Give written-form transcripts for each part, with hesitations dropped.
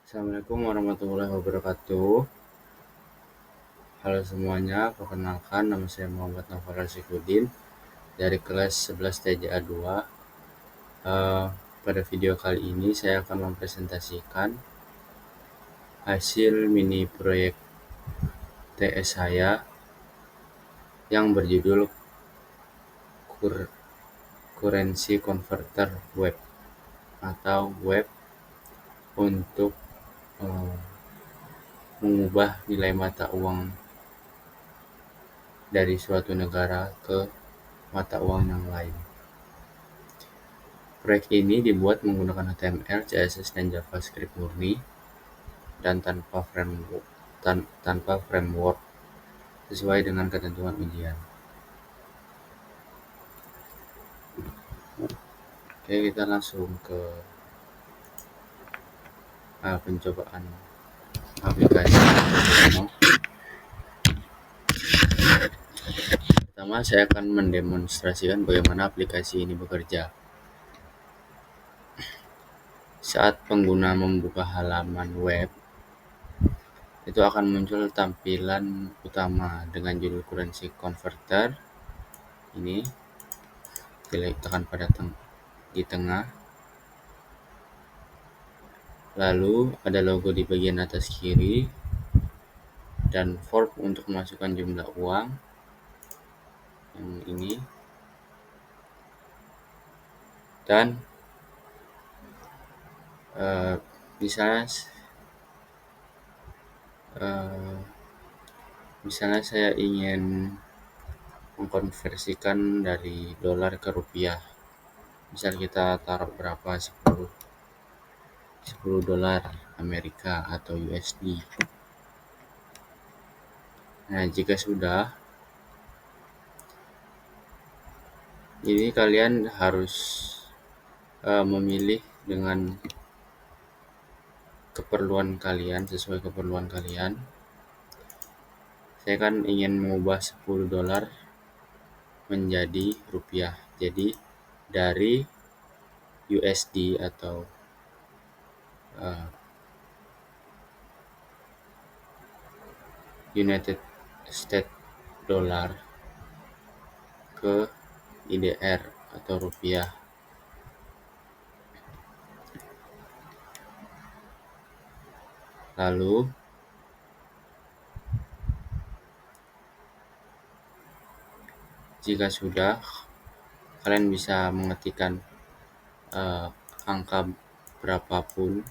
Assalamualaikum warahmatullahi wabarakatuh. Halo semuanya, perkenalkan nama saya Muhammad Naufal Rasyikuddin dari kelas 11 TJA 2. Pada video kali ini saya akan mempresentasikan hasil mini proyek TS saya yang berjudul Currency Converter Web atau web untuk mengubah nilai mata uang dari suatu negara ke mata uang yang lain. Proyek ini dibuat menggunakan HTML, CSS, dan JavaScript murni dan tanpa framework sesuai dengan ketentuan ujian. Oke, kita langsung ke pencobaan aplikasi. Pertama, saya akan mendemonstrasikan bagaimana aplikasi ini bekerja. Saat pengguna membuka halaman web, itu akan muncul tampilan utama dengan judul Currency Converter. Ini tekan pada di tengah. Lalu ada logo di bagian atas kiri dan form untuk memasukkan jumlah uang yang ini. Dan misalnya saya ingin mengkonversikan dari dolar ke rupiah. Misal kita taruh berapa, 10 dolar Amerika atau USD. Nah, jika sudah, ini kalian harus memilih dengan keperluan kalian, sesuai keperluan kalian. Saya kan ingin mengubah 10 dolar menjadi rupiah. Jadi dari USD atau United States Dollar ke IDR atau rupiah. Lalu jika sudah, kalian bisa mengetikkan angka berapapun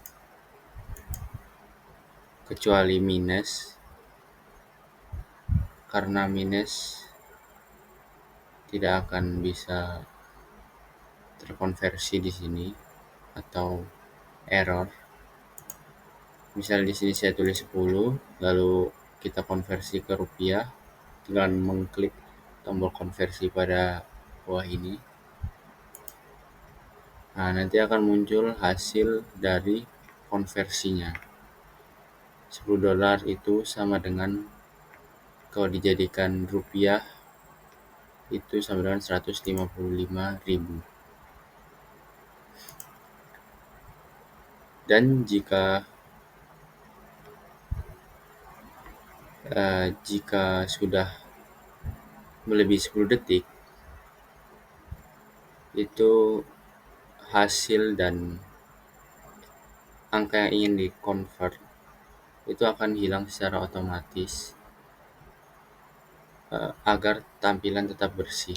kecuali minus, karena minus tidak akan bisa terkonversi di sini atau error. Misal di sini saya tulis 10, lalu kita konversi ke rupiah dengan mengklik tombol konversi pada bawah ini. Nah, nanti akan muncul hasil dari konversinya. 10 dolar itu sama dengan, kalau dijadikan rupiah, itu sama dengan 155.000. Dan jika sudah melebihi 10 detik, itu hasil dan angka yang ingin di-convert itu akan hilang secara otomatis agar tampilan tetap bersih.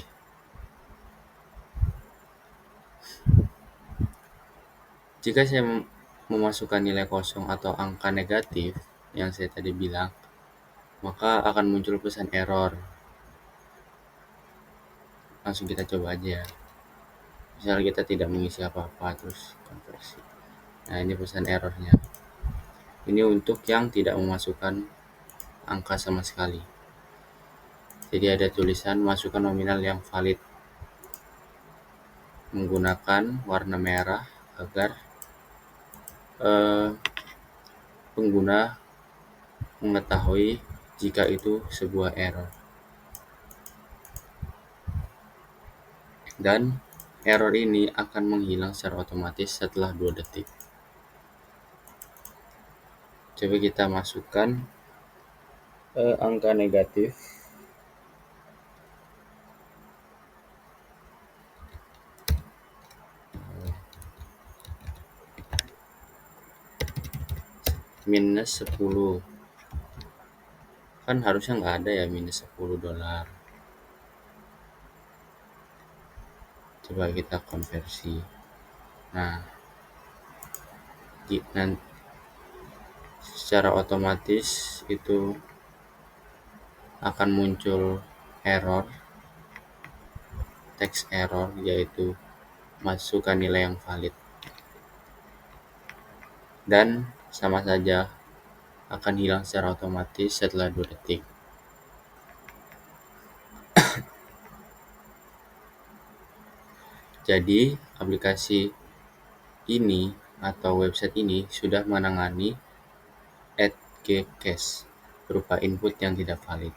Jika saya memasukkan nilai kosong atau angka negatif yang saya tadi bilang, maka akan muncul pesan error. Langsung kita coba aja. Misalnya kita tidak mengisi apa-apa, terus konversi. Nah, ini pesan errornya. Ini untuk yang tidak memasukkan angka sama sekali. Jadi ada tulisan masukkan nominal yang valid menggunakan warna merah agar pengguna mengetahui jika itu sebuah error. Dan error ini akan menghilang secara otomatis setelah 2 detik. Coba kita masukkan angka negatif. Minus 10. Kan harusnya nggak ada ya minus 10 dolar. Coba kita konversi. Nah, secara otomatis itu akan muncul error, text error, yaitu masukkan nilai yang valid. Dan sama saja akan hilang secara otomatis setelah 2 detik. Jadi, aplikasi ini atau website ini sudah menangani edge case berupa input yang tidak valid.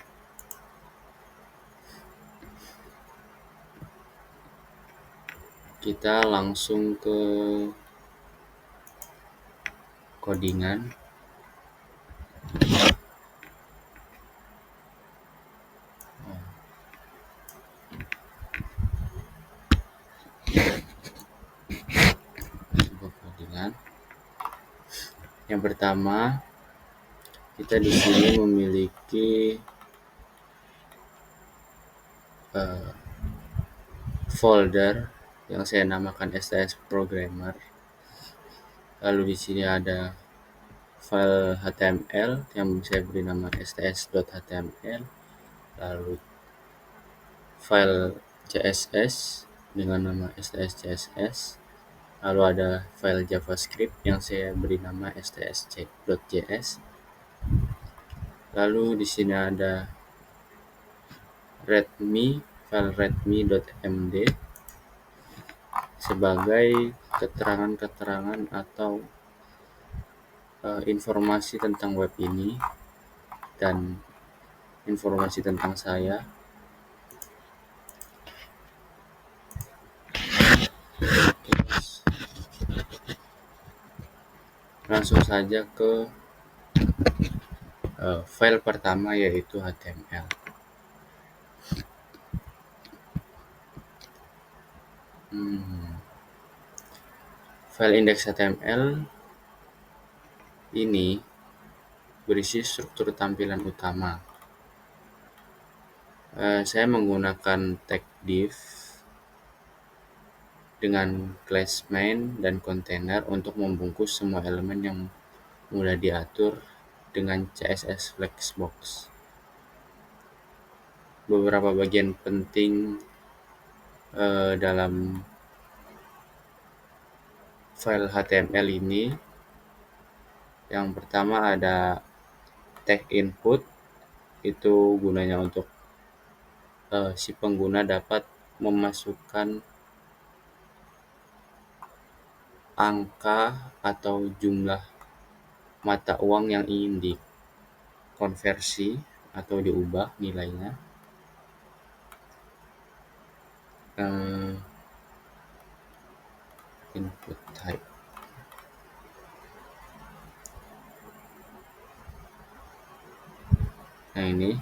Kita langsung ke codingan. Yang pertama, kita di sini memiliki folder yang saya namakan STS Programmer. Lalu di sini ada file HTML yang saya beri nama sts.html, lalu file CSS dengan nama sts.css, lalu ada file JavaScript yang saya beri nama sts.js. Lalu di sini ada file readme.md sebagai keterangan-keterangan atau informasi tentang web ini dan informasi tentang saya. Langsung saja ke file pertama, yaitu HTML. File index HTML ini berisi struktur tampilan utama. Saya menggunakan tag div dengan class main dan container untuk membungkus semua elemen yang mudah diatur dengan CSS Flexbox. Beberapa bagian penting dalam file HTML ini, yang pertama ada tag input. Itu gunanya untuk si pengguna dapat memasukkan angka atau jumlah mata uang yang ingin dikonversi atau diubah nilainya. Input type. Nah, ini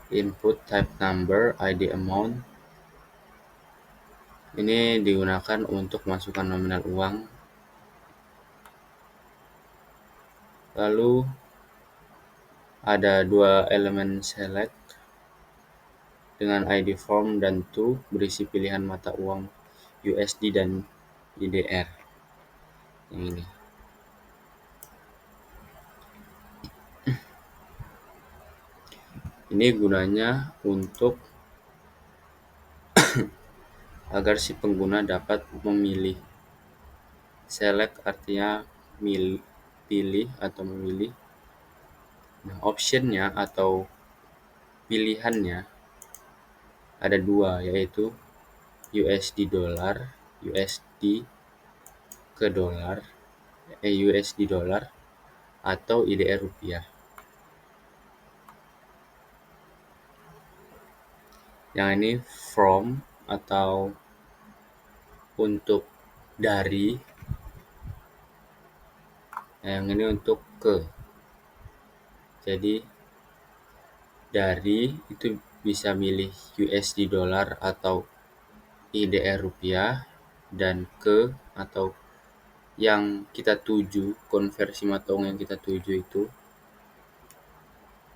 input type number, ID amount. Ini digunakan untuk masukkan nominal uang. Lalu ada 2 elemen select dengan ID form dan to berisi pilihan mata uang USD dan IDR. Yang ini. Ini gunanya untuk agar si pengguna dapat memilih. Select artinya pilih atau memilih. Nah, optionnya atau pilihannya ada 2, yaitu USD dolar, USD ke dolar, USD dolar atau IDR rupiah. Yang ini from atau untuk dari, Nah, yang ini untuk ke. Jadi dari itu bisa milih USD dolar atau IDR rupiah, dan ke atau yang kita tuju, konversi mata uang yang kita tuju itu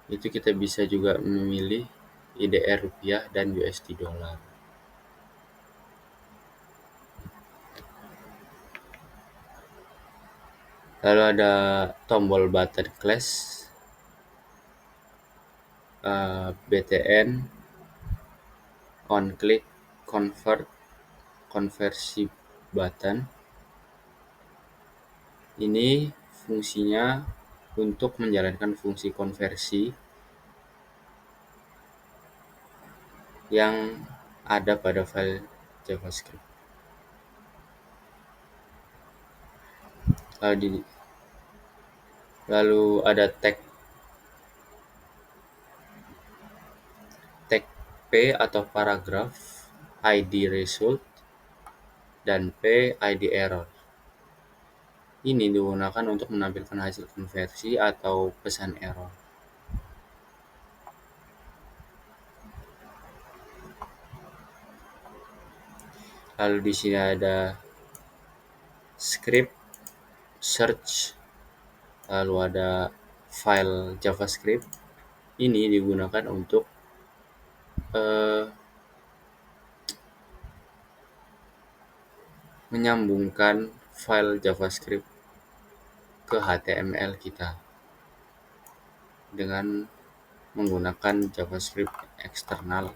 kita bisa juga memilih IDR rupiah dan USD dolar. Lalu ada tombol button class, BTN, on click, convert, konversi button. Ini fungsinya untuk menjalankan fungsi konversi yang ada pada file JavaScript. Lalu ada tag P atau paragraf, ID result, dan P ID error. Ini digunakan untuk menampilkan hasil konversi atau pesan error. Lalu di sini ada script, search, lalu ada file JavaScript. Ini digunakan untuk menyambungkan file JavaScript ke HTML kita dengan menggunakan JavaScript eksternal.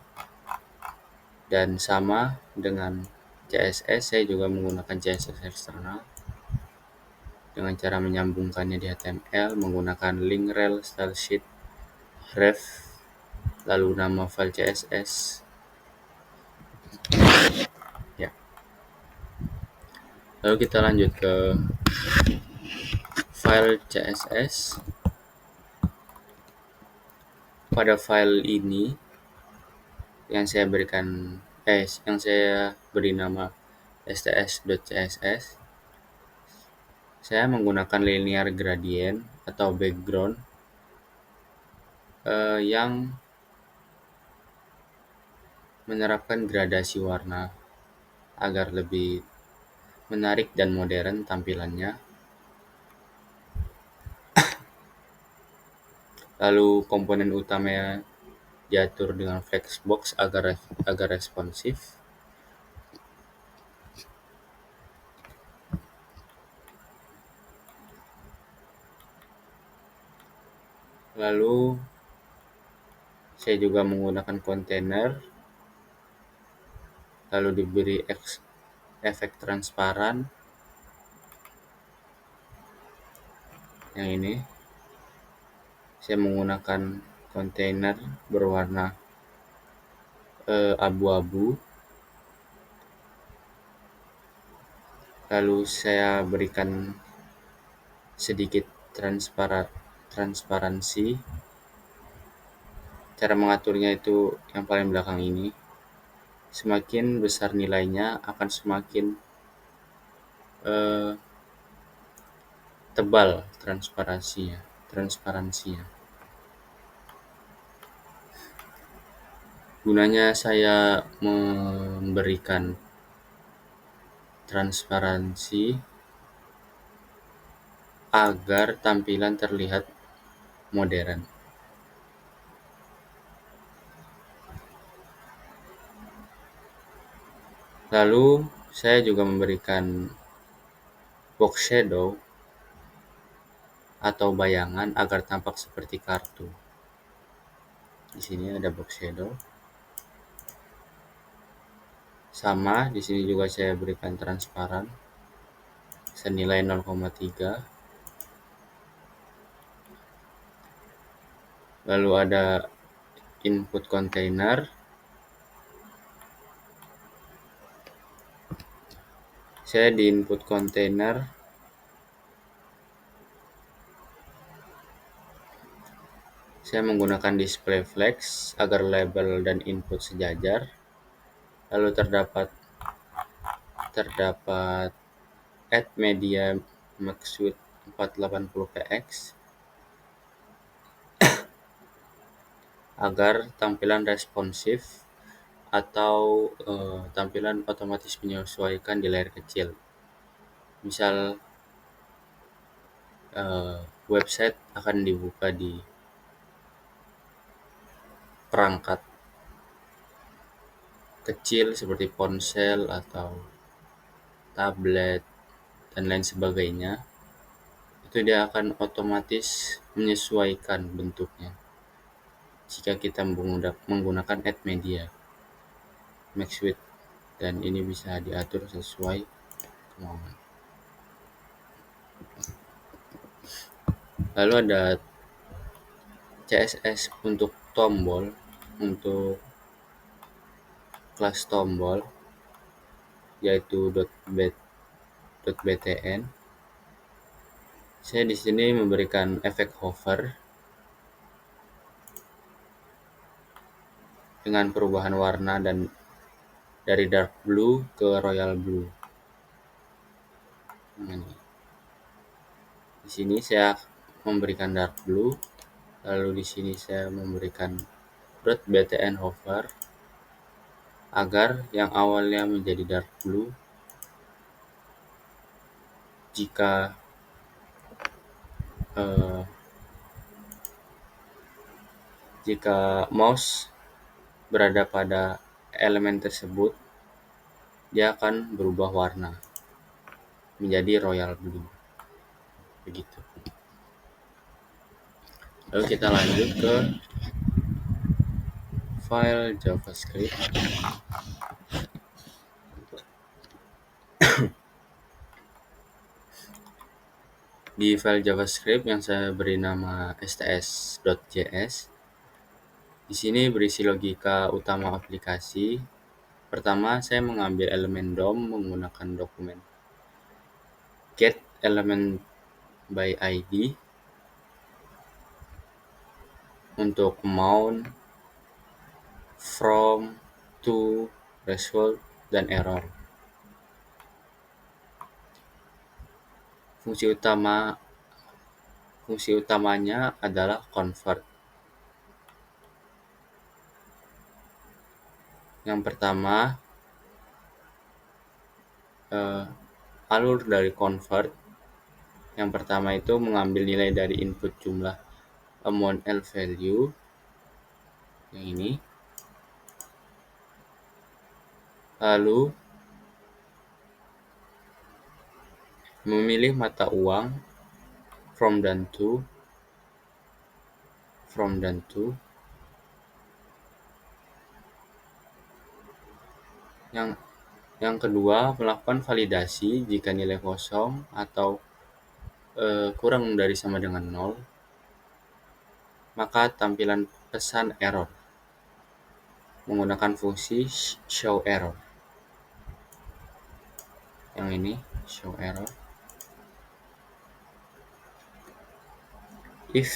Dan sama dengan CSS, saya juga menggunakan CSS eksternal dengan cara menyambungkannya di HTML menggunakan link rel, style sheet, ref, lalu nama file CSS. Ya. Lalu kita lanjut ke file CSS. Pada file ini yang saya beri nama sts.css, saya menggunakan linear gradient atau background yang menerapkan gradasi warna agar lebih menarik dan modern tampilannya. Lalu komponen utamanya diatur dengan flexbox agar responsif. Lalu saya juga menggunakan kontainer, lalu diberi efek transparan. Yang ini saya menggunakan kontainer berwarna abu-abu. Lalu saya berikan sedikit transparansi. Cara mengaturnya itu yang paling belakang ini. Semakin besar nilainya akan semakin tebal transparansinya. Gunanya saya memberikan transparansi agar tampilan terlihat modern. Lalu saya juga memberikan box shadow atau bayangan agar tampak seperti kartu. Di sini ada box shadow. Sama, di sini juga saya berikan transparan senilai 0,3. Lalu ada input container. Saya di input container saya menggunakan display flex agar label dan input sejajar. Lalu terdapat add media maksud 480px agar tampilan responsif atau tampilan otomatis menyesuaikan di layar kecil. Misal website akan dibuka di perangkat kecil seperti ponsel atau tablet dan lain sebagainya, itu dia akan otomatis menyesuaikan bentuknya jika kita menggunakan add media max width, dan ini bisa diatur sesuai kemauan. Lalu ada CSS untuk tombol, untuk kelas tombol, yaitu .btn. Saya di sini memberikan efek hover dengan perubahan warna dan dari dark blue ke royal blue. Di sini saya memberikan dark blue, lalu di sini saya memberikan .btn hover agar yang awalnya menjadi dark blue, jika mouse berada pada elemen tersebut, dia akan berubah warna menjadi royal blue. Begitu. Lalu kita lanjut ke file JavaScript. Di file JavaScript yang saya beri nama sts.js, di sini berisi logika utama aplikasi. Pertama, saya mengambil elemen DOM menggunakan dokumen get element by id untuk amount, from, to, result, dan error. Fungsi utamanya adalah convert. Yang pertama, alur dari convert. Yang pertama itu mengambil nilai dari input jumlah amount L value, yang ini. Lalu memilih mata uang from dan to. Yang kedua, melakukan validasi jika nilai kosong atau kurang dari sama dengan 0, maka tampilan pesan error menggunakan fungsi show error. Yang ini, show error. If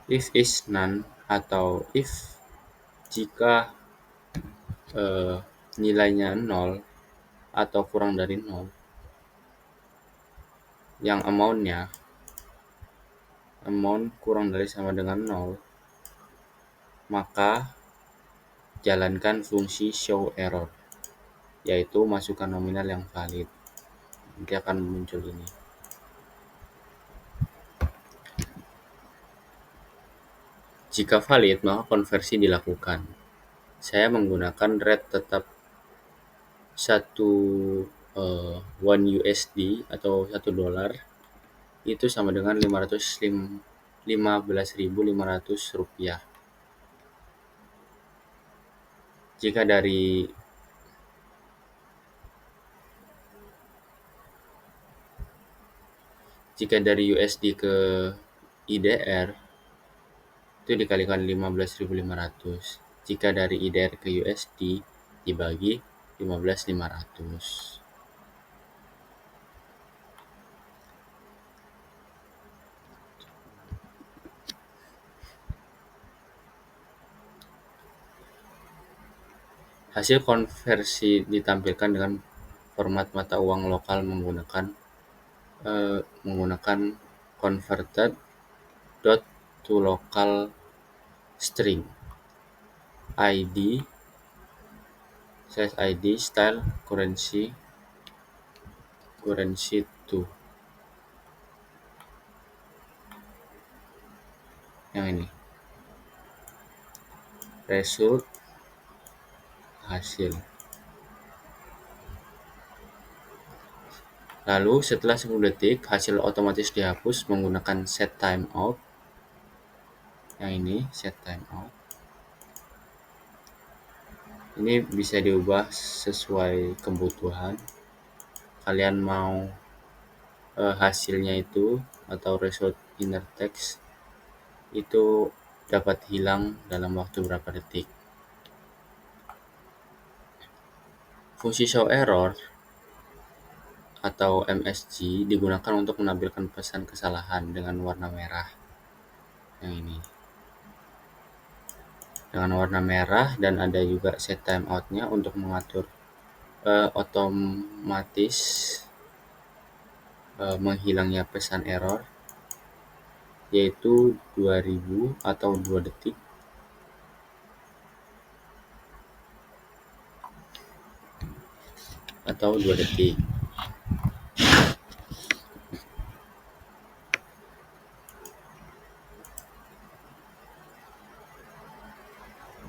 is none, atau if jika nilainya 0 atau kurang dari 0, yang amount kurang dari sama dengan 0, maka jalankan fungsi show error, yaitu masukkan nominal yang valid. Nanti akan muncul ini. Jika valid, maka konversi dilakukan. Saya menggunakan rate tetap 1 USD atau $1 itu sama dengan 15.500 rupiah. Jika dari USD ke IDR itu dikalikan 15.500. Jika dari IDR ke USD dibagi 15.500. Hasil konversi ditampilkan dengan format mata uang lokal menggunakan menggunakan converted dot to local string id size id style currency 2 yang ini result hasil. Lalu setelah 10 detik hasil otomatis dihapus menggunakan set timeout. Yang ini set timeout. Ini bisa diubah sesuai kebutuhan. Kalian mau hasilnya itu atau result inner text itu dapat hilang dalam waktu berapa detik. Fungsi show error atau MSG digunakan untuk menampilkan pesan kesalahan dengan warna merah. Yang ini dengan warna merah, dan ada juga set timeout-nya untuk mengatur otomatis menghilangnya pesan error, yaitu 2000 atau 2 detik.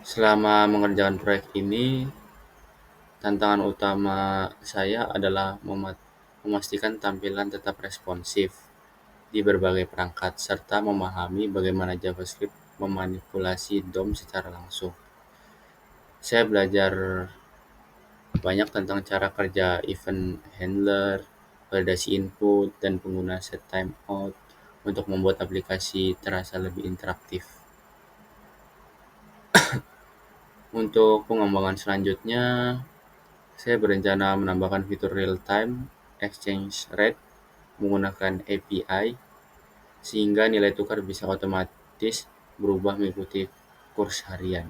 Selama mengerjakan proyek ini, tantangan utama saya adalah memastikan tampilan tetap responsif di berbagai perangkat, serta memahami bagaimana JavaScript memanipulasi DOM secara langsung. Saya belajar banyak tentang cara kerja event handler, validasi input, dan pengguna set timeout untuk membuat aplikasi terasa lebih interaktif. Untuk pengembangan selanjutnya, saya berencana menambahkan fitur real-time exchange rate menggunakan API sehingga nilai tukar bisa otomatis berubah mengikuti kurs harian.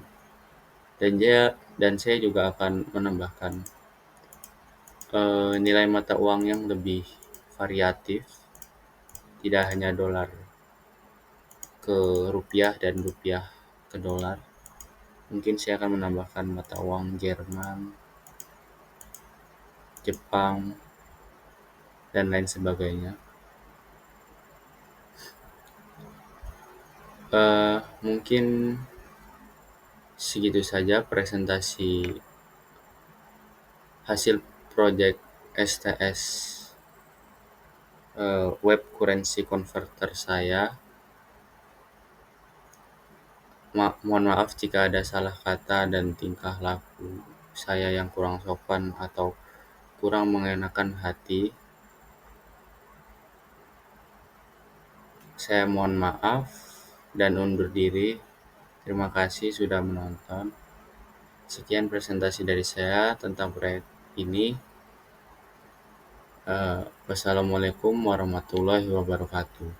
Dan saya juga akan menambahkan nilai mata uang yang lebih variatif, tidak hanya dolar ke rupiah dan rupiah ke dolar. Mungkin saya akan menambahkan mata uang Jerman, Jepang, dan lain sebagainya. Mungkin segitu saja presentasi hasil project STS web currency converter saya. Mohon maaf jika ada salah kata dan tingkah laku saya yang kurang sopan atau kurang mengenakan hati. Saya mohon maaf dan undur diri. Terima kasih sudah menonton. Sekian presentasi dari saya tentang proyek ini. Wassalamualaikum warahmatullahi wabarakatuh.